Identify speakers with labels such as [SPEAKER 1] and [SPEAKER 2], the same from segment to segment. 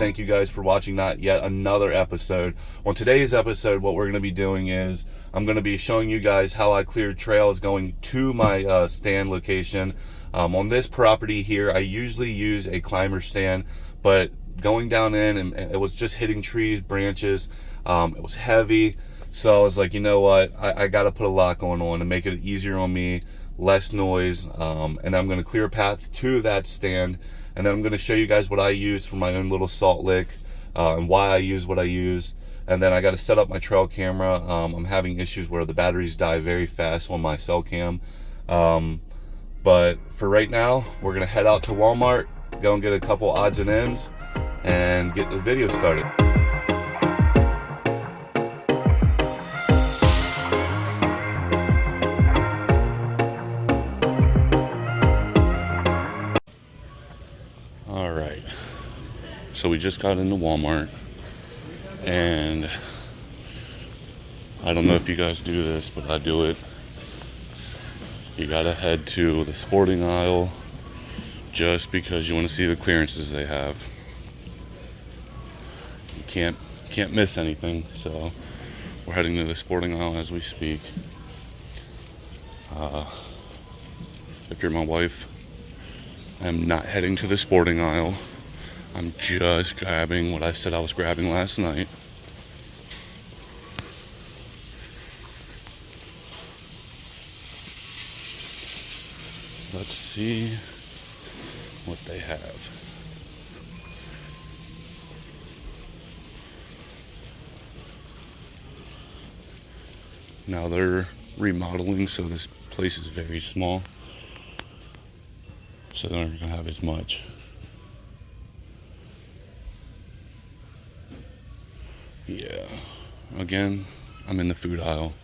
[SPEAKER 1] thank you guys for watching not yet another episode. On today's episode, what we're going to be doing is I'm going to be showing you guys how I cleared trails going to my stand location. On this property here, I usually use a climber stand, but going down in and it was just hitting trees, branches. It was heavy, so I was like, you know what, I got to put a lot going on to make it easier on me, less noise, and I'm going to clear a path to that stand, and then I'm going to show you guys what I use for my own little salt lick, and why I use what I use. And then I got to set up my trail camera. I'm having issues where the batteries die very fast on my cell cam, but for right now we're going to head out to Walmart, go and get a couple odds and ends, and get the video started. All right, so we just got into Walmart, and I don't know if you guys do this, but I do it. You gotta head to the sporting aisle just because you want to see the clearances they have. You can't miss anything, so we're heading to the sporting aisle as we speak. If you're my wife, I'm not heading to the sporting aisle. I'm just grabbing what I said I was grabbing last night. Let's see what they have. Now they're remodeling, so this place is very small, so they're not gonna have as much. Yeah, again, I'm in the food aisle.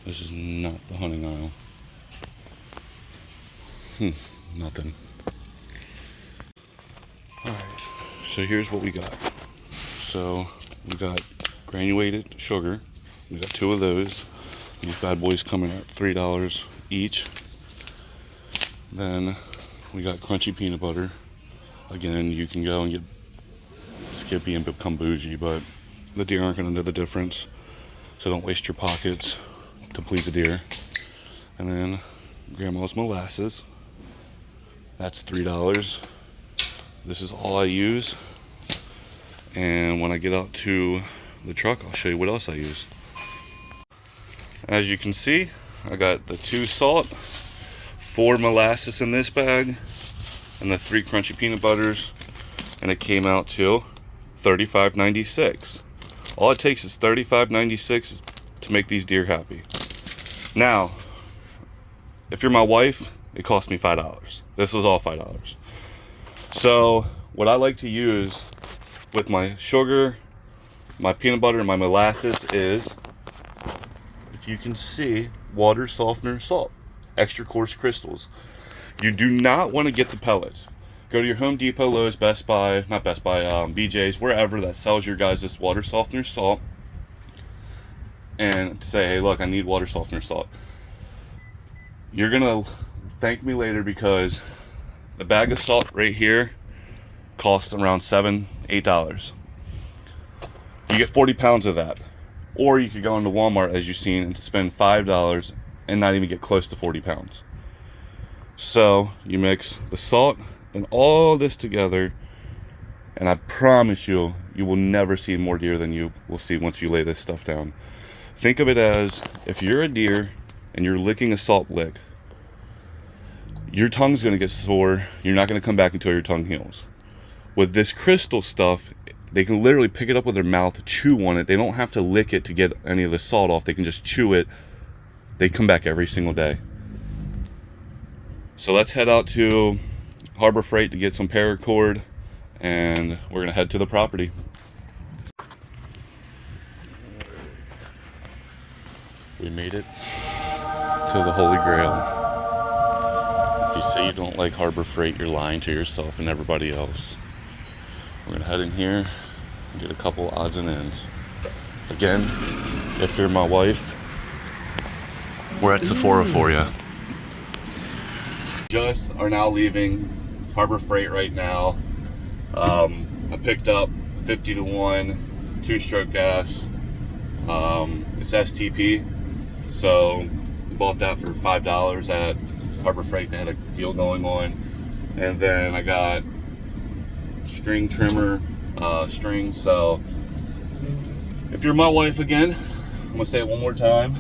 [SPEAKER 1] This is not the hunting aisle. Nothing. Alright, so here's what we got. So we got granulated sugar. We got 2 of those. These bad boys coming at $3 each. Then we got crunchy peanut butter. Again, you can go and get Skippy and become bougie, but the deer aren't going to know the difference, so don't waste your pockets to please a deer. And then Grandma's molasses. That's $3. This is all I use, and when I get out to the truck, I'll show you what else I use. As you can see, I got the 2 salt, 4 molasses in this bag, and the 3 crunchy peanut butters, and it came out to $35.96. All it takes is $35.96 to make these deer happy. Now, if you're my wife, it cost me $5. This was all $5. So what I like to use with my sugar, my peanut butter, and my molasses is, if you can see, water softener salt, extra coarse crystals. You do not want to get the pellets. Go to your Home Depot, Lowe's, Best Buy, not Best Buy, BJ's, wherever that sells your guys this water softener salt, and say, hey, look, I need water softener salt. You're gonna thank me later, because the bag of salt right here costs around $7, $8. You get 40 pounds of that. Or you could go into Walmart, as you've seen, and spend $5 and not even get close to 40 pounds. So you mix the salt and all this together, and I promise you, you will never see more deer than you will see once you lay this stuff down. Think of it as, if you're a deer and you're licking a salt lick, your tongue's going to get sore. You're not going to come back until your tongue heals. With this crystal stuff, they can literally pick it up with their mouth, chew on it. They don't have to lick it to get any of the salt off. They can just chew it. They come back every single day. So let's head out to Harbor Freight to get some paracord, and we're going to head to the property. We made it to the Holy Grail. If you say you don't like Harbor Freight, you're lying to yourself and everybody else. We're gonna head in here and get a couple odds and ends. Again, if you're my wife, we're at Sephora for you. Just are now leaving Harbor Freight right now. I picked up 50 to 1, 2-stroke gas. It's STP, so bought that for $5 at Harbor Freight. They had a deal going on. And then I got string trimmer strings. So if you're my wife again, I'm gonna say it one more time.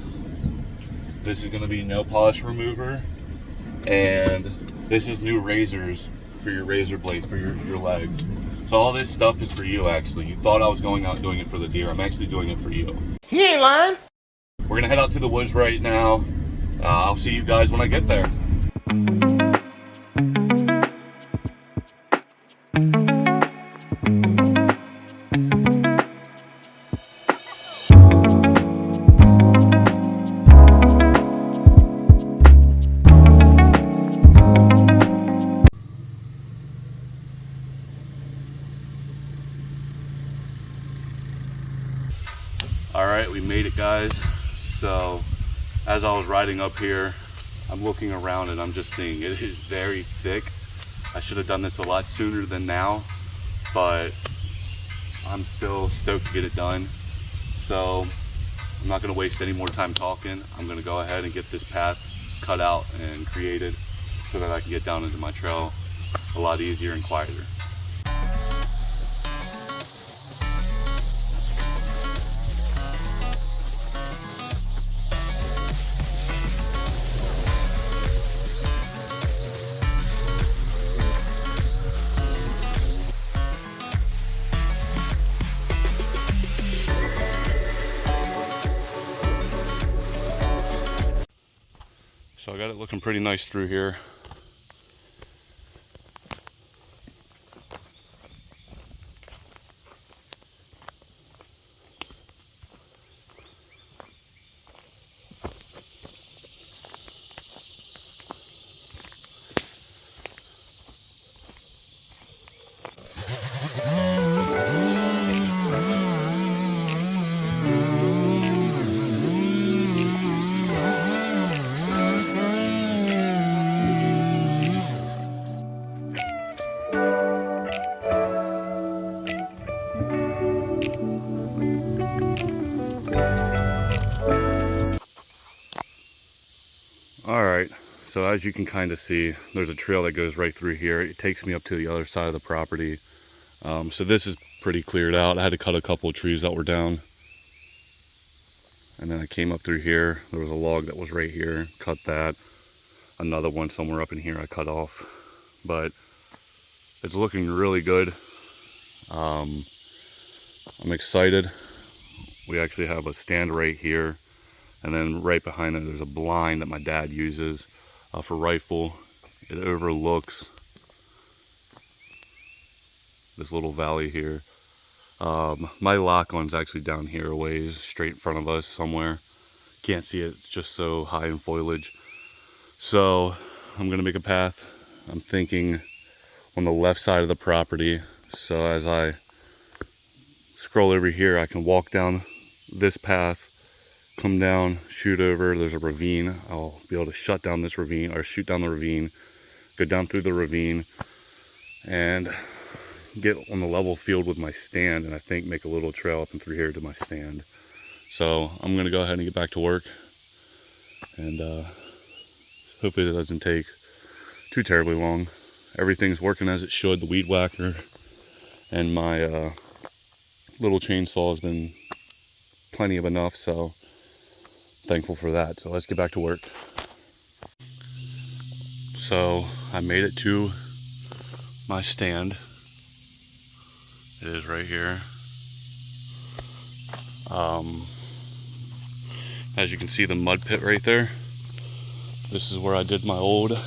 [SPEAKER 1] This is gonna be no polish remover, and this is new razors for your razor blade for your legs. So all this stuff is for you. Actually, you thought I was going out doing it for the deer. I'm actually doing it for you.
[SPEAKER 2] He ain't lying.
[SPEAKER 1] We're gonna head out to the woods right now. I'll see you guys when I get there. All right, we made it, guys. So as I was riding up here, I'm looking around and I'm just seeing it is very thick. I should have done this a lot sooner than now, but I'm still stoked to get it done. So I'm not gonna waste any more time talking. I'm gonna go ahead and get this path cut out and created so that I can get down into my trail a lot easier and quieter. So I got it looking pretty nice through here. Alright, so as you can kind of see, there's a trail that goes right through here. It takes me up to the other side of the property. So this is pretty cleared out. I had to cut a couple of trees that were down. And then I came up through here. There was a log that was right here. Cut that. Another one somewhere up in here I cut off. But it's looking really good. I'm excited. We actually have a stand right here. And then right behind there, there's a blind that my dad uses for rifle. It overlooks this little valley here. My lock-on's actually down here a ways, straight in front of us somewhere. Can't see it, it's just so high in foliage. So I'm gonna make a path. I'm thinking on the left side of the property. So as I scroll over here, I can walk down this path, come down, shoot over. There's a ravine. I'll be able to shut down this ravine, or shoot down the ravine, go down through the ravine, and get on the level field with my stand, and I think make a little trail up and through here to my stand. So I'm gonna go ahead and get back to work, and hopefully it doesn't take too terribly long. Everything's working as it should. The weed whacker and my little chainsaw has been plenty of enough, so thankful for that. So let's get back to work. So I made it to my stand. It is right here. As you can see, the mud pit right there. This is where I did my old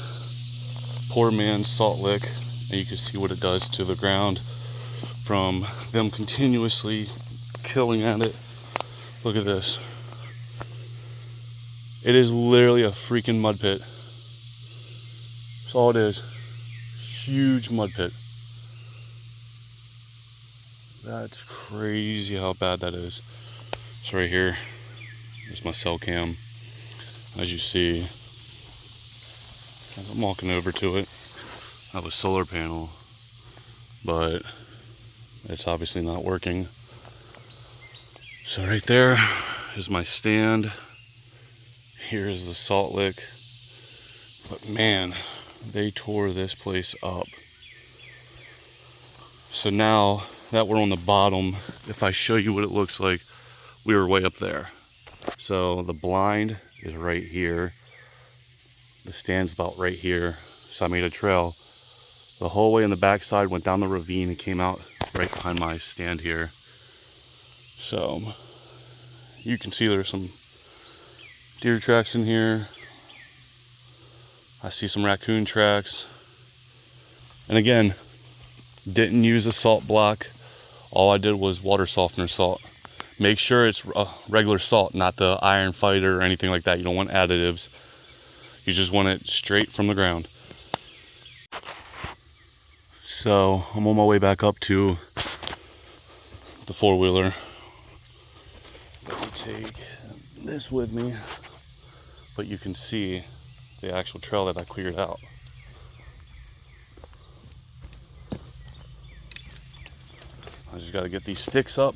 [SPEAKER 1] poor man's salt lick, and you can see what it does to the ground from them continuously killing at it. Look at this. It is literally a freaking mud pit. That's all it is. Huge mud pit. That's crazy how bad that is. It's right here. There's my cell cam. As you see, as I'm walking over to it, I have a solar panel, but It's obviously not working. So right there is my stand. Here's the salt lick. But man, they tore this place up. So now that we're on the bottom, if I show you what it looks like, we were way up there. So the blind is right here. The stand's about right here. So I made a trail the whole way in the backside, went down the ravine and came out right behind my stand here. So you can see there's some deer tracks in here. I see some raccoon tracks. And again, didn't use a salt block. All I did was water softener salt. Make sure it's regular salt, not the iron fighter or anything like that. You don't want additives. You just want it straight from the ground. So I'm on my way back up to the four-wheeler. Let me take this with me. But you can see the actual trail that I cleared out. I just got to get these sticks up,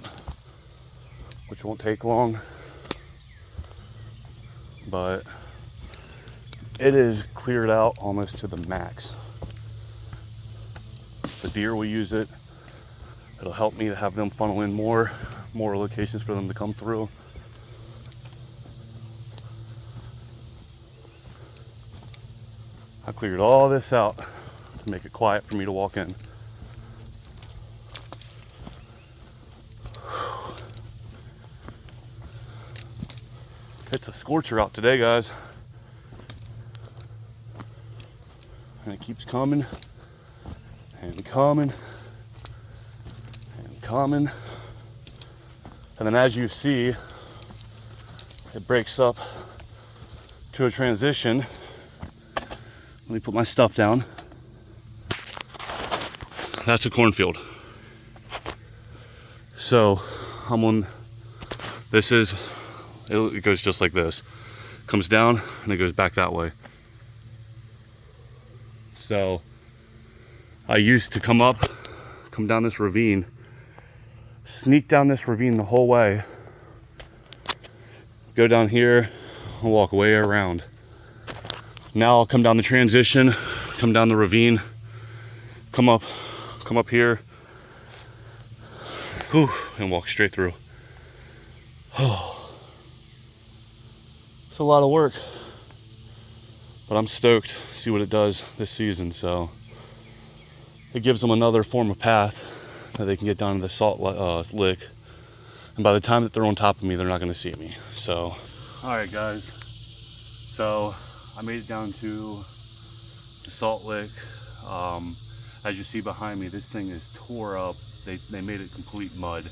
[SPEAKER 1] which won't take long, but it is cleared out almost to the max. The deer will use it. It'll help me to have them funnel in more locations for them to come through. I cleared all this out to make it quiet for me to walk in. It's a scorcher out today, guys. And it keeps coming and coming and coming. And then as you see, it breaks up to a transition. Let me put my stuff down. That's a cornfield. So I'm on, this is, it goes just like this. Comes down and it goes back that way. So I used to come down this ravine, sneak down this ravine the whole way, go down here and walk way around. Now I'll come down the transition, come down the ravine, come up here, and walk straight through. It's a lot of work, but I'm stoked to see what it does this season. So it gives them another form of path that they can get down to the salt lick. And by the time that they're on top of me, they're not going to see me. So, all right, guys. So I made it down to the salt lick. As you see behind me, this thing is tore up. They made it complete mud.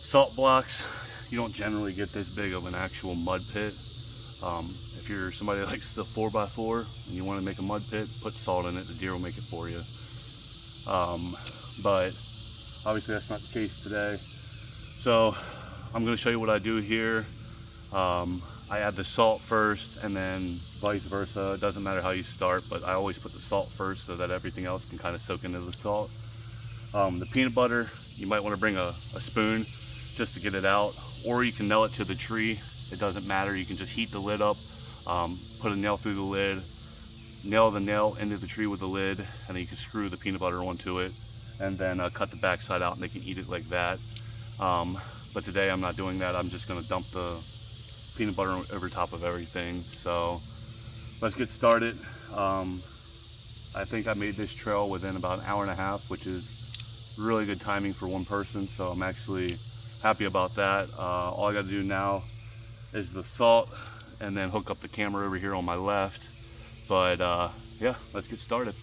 [SPEAKER 1] Salt blocks, you don't generally get this big of an actual mud pit. If you're somebody that likes the 4x4 and you want to make a mud pit, put salt in it, the deer will make it for you. But obviously that's not the case today. So I'm going to show you what I do here. I add the salt first and then vice versa. It doesn't matter how you start, but I always put the salt first so that everything else can kind of soak into the salt. The peanut butter, you might want to bring a spoon just to get it out, or you can nail it to the tree. It doesn't matter. You can just heat the lid up, put a nail through the lid, nail the nail into the tree with the lid, and then you can screw the peanut butter onto it, and then cut the backside out and they can eat it like that. But today I'm not doing that. I'm just going to dump the peanut butter over top of everything. So let's get started. I think I made this trail within about an hour and a half, which is really good timing for one person. So I'm actually happy about that. All I got to do now is the salt and then hook up the camera over here on my left. But yeah, let's get started.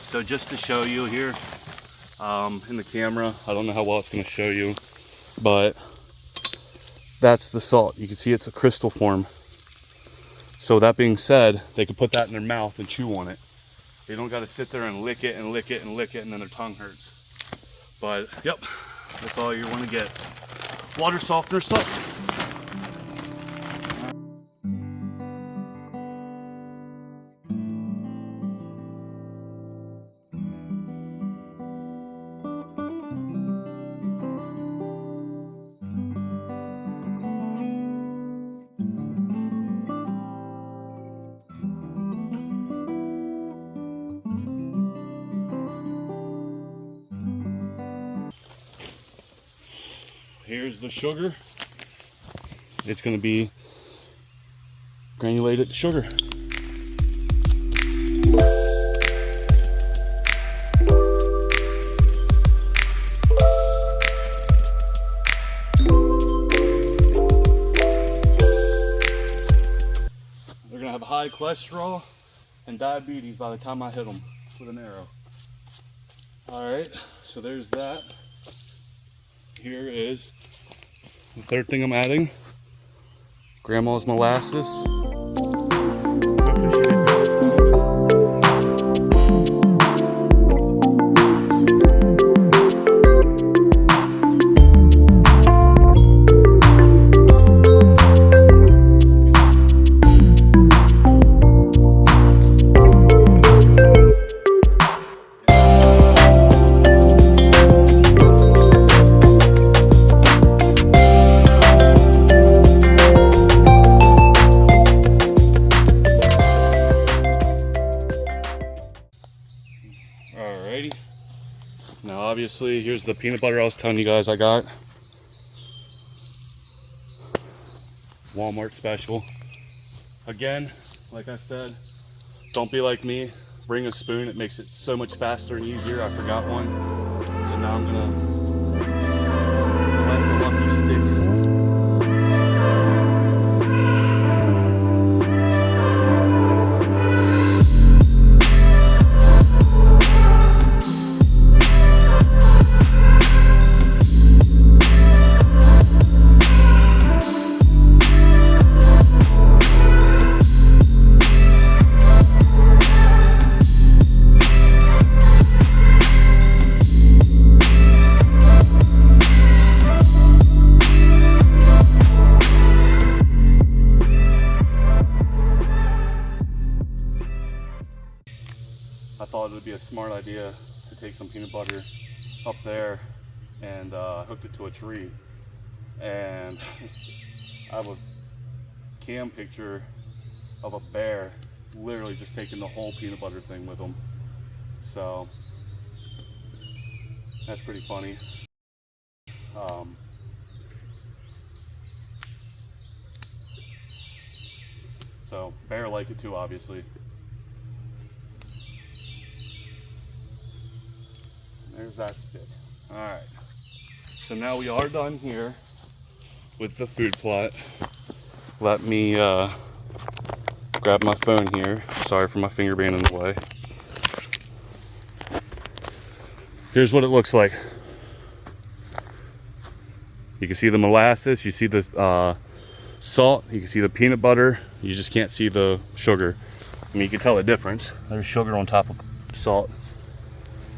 [SPEAKER 1] So just to show you here in the camera, I don't know how well it's going to show you, but that's the salt. You can see it's a crystal form. So that being said, they can put that in their mouth and chew on it. They don't got to sit there and lick it and lick it and lick it and then their tongue hurts. But yep, that's all you want to get. water softener suck. Here's the sugar. It's going to be granulated sugar. They're going to have high cholesterol and diabetes by the time I hit them with an arrow. Alright, so there's that. Here is the third thing I'm adding. Grandma's molasses. Hopefully she didn't do this. Alrighty. Now obviously here's the peanut butter I was telling you guys I got. Walmart special. Again, like I said, don't be like me. Bring a spoon. It makes it so much faster and easier. I forgot one. So now I'm gonna press a lucky stick. I thought it would be a smart idea to take some peanut butter up there and hooked it to a tree. And I have a cam picture of a bear literally just taking the whole peanut butter thing with him. So that's pretty funny. So bear like it too, obviously. There's that stick. Alright, so now we are done here with the food plot. Let me grab my phone here. Sorry for my finger being in the way. Here's what it looks like. You can see the molasses, you see the salt, you can see the peanut butter, you just can't see the sugar. I mean, you can tell the difference. There's sugar on top of salt.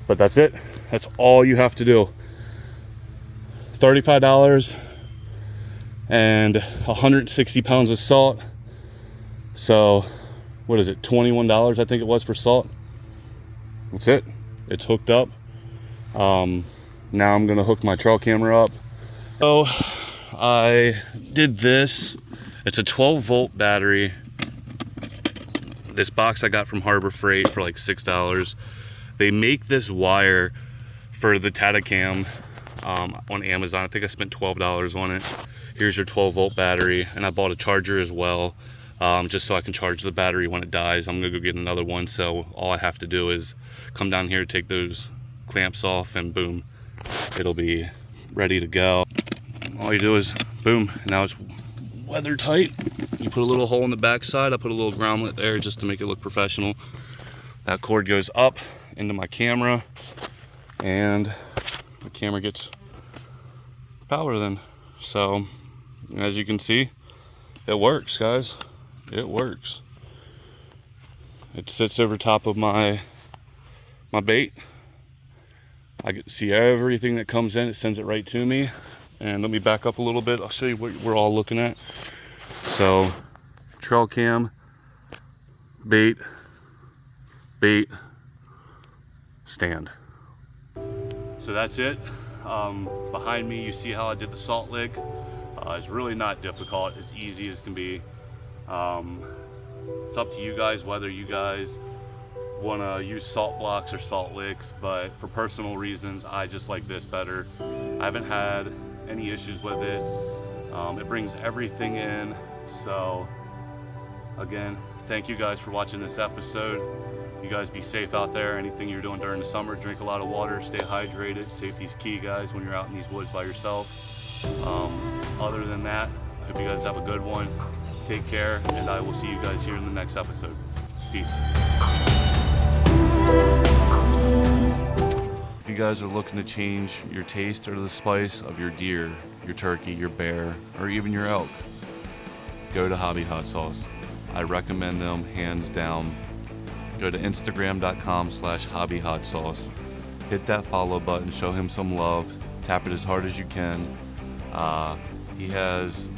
[SPEAKER 1] But that's it. That's all you have to do. $35 and 160 pounds of salt. So, what is it? $21 I think it was for salt. That's it. It's hooked up. Now I'm gonna hook my trail camera up. So I did this. It's a 12-volt battery. This box I got from Harbor Freight for like $6. They make this wire for the Tadacam on Amazon. I think I spent $12 on it. Here's your 12-volt battery, and I bought a charger as well, just so I can charge the battery when it dies. I'm gonna go get another one, so all I have to do is come down here, take those clamps off, and boom, it'll be ready to go. All you do is boom, now it's weather tight. You put a little hole in the back side. I put a little groundlet there just to make it look professional. That cord goes up into my camera, and the camera gets power then. So as you can see, it works, guys. It works. It sits over top of my bait. I get to see everything that comes in. It sends it right to me. And let me back up a little bit. I'll show you what we're all looking at. So, trail cam, bait, bait, stand. So that's it. Behind me, you see how I did the salt lick. It's really not difficult. It's easy as can be. It's up to you guys whether you guys want to use salt blocks or salt licks, but for personal reasons, I just like this better. I haven't had any issues with it. It brings everything in. So again, thank you guys for watching this episode. You guys be safe out there. Anything you're doing during the summer, drink a lot of water, stay hydrated. Safety's key, guys, when you're out in these woods by yourself. Other than that, I hope you guys have a good one. Take care, and I will see you guys here in the next episode. Peace. If you guys are looking to change your taste or the spice of your deer, your turkey, your bear, or even your elk, go to Hobby Hot Sauce. I recommend them hands down. Go to Instagram.com/hobbyhotsauce. Hit that follow button, show him some love, tap it as hard as you can. He has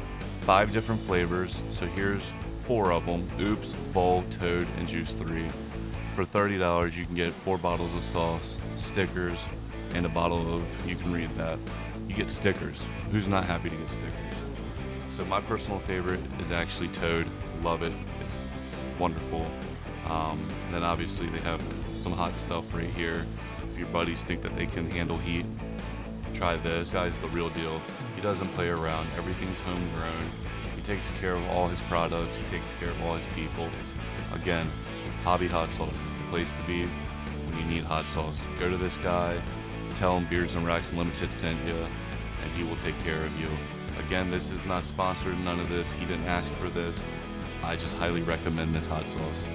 [SPEAKER 1] 5 different flavors, so here's 4 of them: Oops, Vol, Toad, and Juice 3. For $30, you can get 4 bottles of sauce, stickers, and a bottle of, you can read that. You get stickers. Who's not happy to get stickers? So my personal favorite is actually Toad. Love it. It's wonderful. And then obviously they have some hot stuff right here. If your buddies think that they can handle heat, try this. This guy's the real deal. He doesn't play around. Everything's homegrown. He takes care of all his products. He takes care of all his people. Again, Hobby Hot Sauce is the place to be when you need hot sauce. Go to this guy, tell him Beards and Racks Limited sent you, and he will take care of you. Again, this is not sponsored, none of this. He didn't ask for this. I just highly recommend this hot sauce.